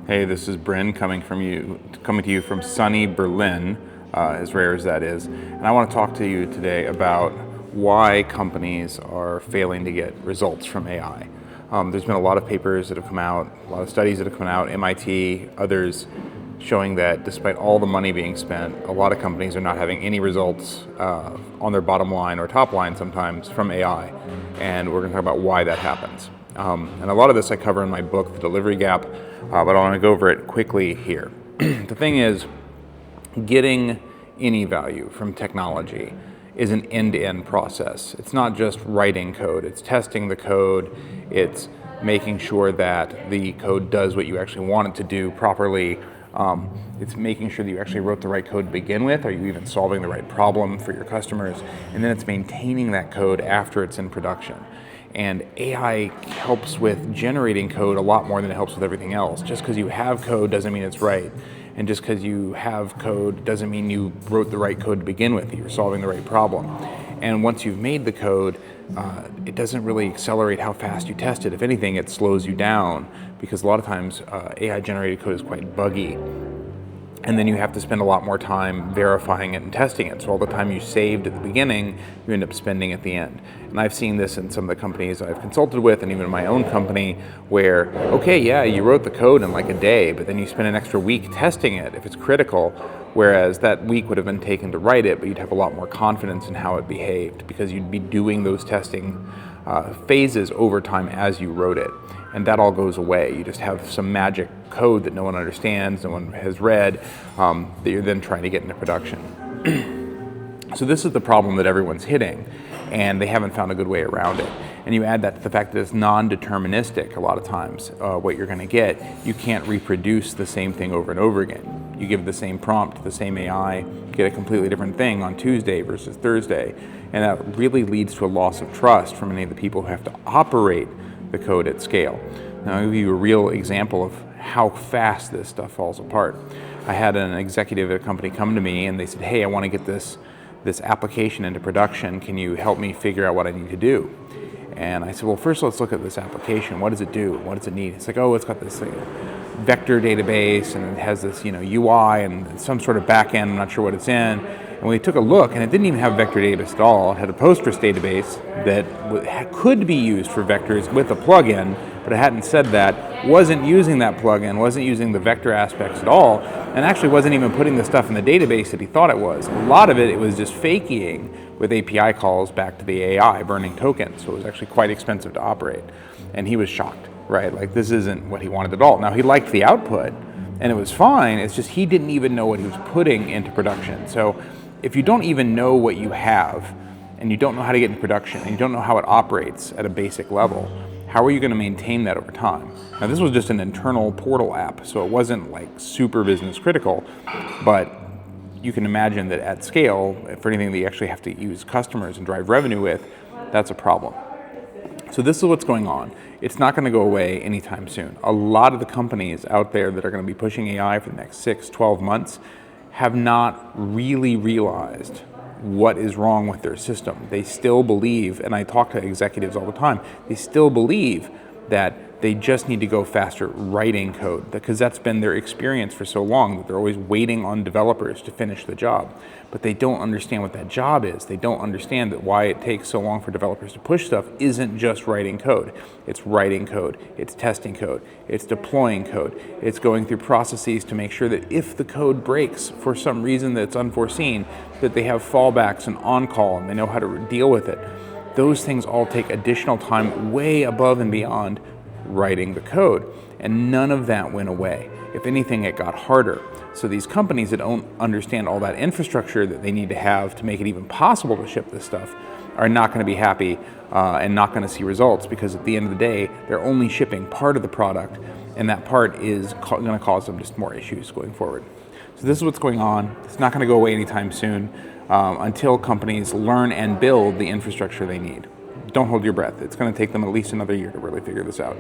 Hey, this is Bryn coming to you from sunny Berlin, as rare as that is. And I want to talk to you today about why companies are failing to get results from AI. There's been a lot of papers that have come out, a lot of studies that have come out, MIT, others, showing that despite all the money being spent, a lot of companies are not having any results on their bottom line or top line sometimes from AI. And we're going to talk about why that happens. And a lot of this I cover in my book, The Delivery Gap, but I want to go over it quickly here. The thing is, getting any value from technology is an end-to-end process. It's not just writing code, it's testing the code, it's making sure that the code does what you actually want it to do properly. It's making sure that you actually wrote the right code to begin with. Are you even solving the right problem for your customers? And then it's maintaining that code after it's in production. And AI helps with generating code a lot more than it helps with everything else. Just because you have code doesn't mean it's right. And just because you have code doesn't mean you wrote the right code to begin with. You're solving the right problem. And once you've made the code, it doesn't really accelerate how fast you test it. If anything, it slows you down because a lot of times AI-generated code is quite buggy. And then you have to spend a lot more time verifying it and testing it. So all the time you saved at the beginning, you end up spending at the end. And I've seen this in some of the companies I've consulted with and even in my own company where, okay, yeah, you wrote the code in like a day, but then you spend an extra week testing it if it's critical, whereas that week would have been taken to write it, but you'd have a lot more confidence in how it behaved because you'd be doing those testing phases over time as you wrote it. And that all goes away. You just have some magic code that no one understands, no one has read, that you're then trying to get into production. So this is the problem that everyone's hitting, and they haven't found a good way around it. And you add that to the fact that it's non-deterministic a lot of times, what you're going to get. You can't reproduce the same thing over and over again. You give the same prompt to the same AI, you get a completely different thing on Tuesday versus Thursday. And that really leads to a loss of trust from many of the people who have to operate the code at scale. Now, I'll give you a real example of how fast this stuff falls apart. I had an executive at a company come to me and they said, hey, I want to get this application into production. Can you help me figure out what I need to do? And I said, well, first let's look at this application. What does it do? What does it need? It's like, oh, it's got this vector database and it has this UI and some sort of backend. I'm not sure what it's in. And we took a look, and it didn't even have a vector database at all. It had a Postgres database that could be used for vectors with a plugin, but it hadn't said that, wasn't using that plugin, wasn't using the vector aspects at all, and actually wasn't even putting the stuff in the database that he thought it was. A lot of it was just faking with API calls back to the AI, burning tokens, so it was actually quite expensive to operate. And he was shocked, right? Like, this isn't what he wanted at all. Now, he liked the output, and it was fine, it's just he didn't even know what he was putting into production. So if you don't even know what you have, and you don't know how to get into production, and you don't know how it operates at a basic level, how are you going to maintain that over time? Now, this was just an internal portal app, so it wasn't like super business critical, but you can imagine that at scale, for anything that you actually have to use customers and drive revenue with, that's a problem. So this is what's going on. It's not going to go away anytime soon. A lot of the companies out there that are going to be pushing AI for the next 6, 12 months have not really realized what is wrong with their system. They still believe, and I talk to executives all the time, they still believe that they just need to go faster writing code because that's been their experience for so long that they're always waiting on developers to finish the job. But they don't understand what that job is. They don't understand that why it takes so long for developers to push stuff isn't just writing code. It's writing code, it's testing code, it's deploying code, it's going through processes to make sure that if the code breaks for some reason that's unforeseen, that they have fallbacks and on-call and they know how to deal with it. Those things all take additional time way above and beyond writing the code, and none of that went away. If anything, it got harder. So these companies that don't understand all that infrastructure that they need to have to make it even possible to ship this stuff are not going to be happy and not going to see results because at the end of the day, they're only shipping part of the product, and that part is going to cause them just more issues going forward. So this is what's going on. It's not going to go away anytime soon until companies learn and build the infrastructure they need. Don't hold your breath. It's going to take them at least another year to really figure this out.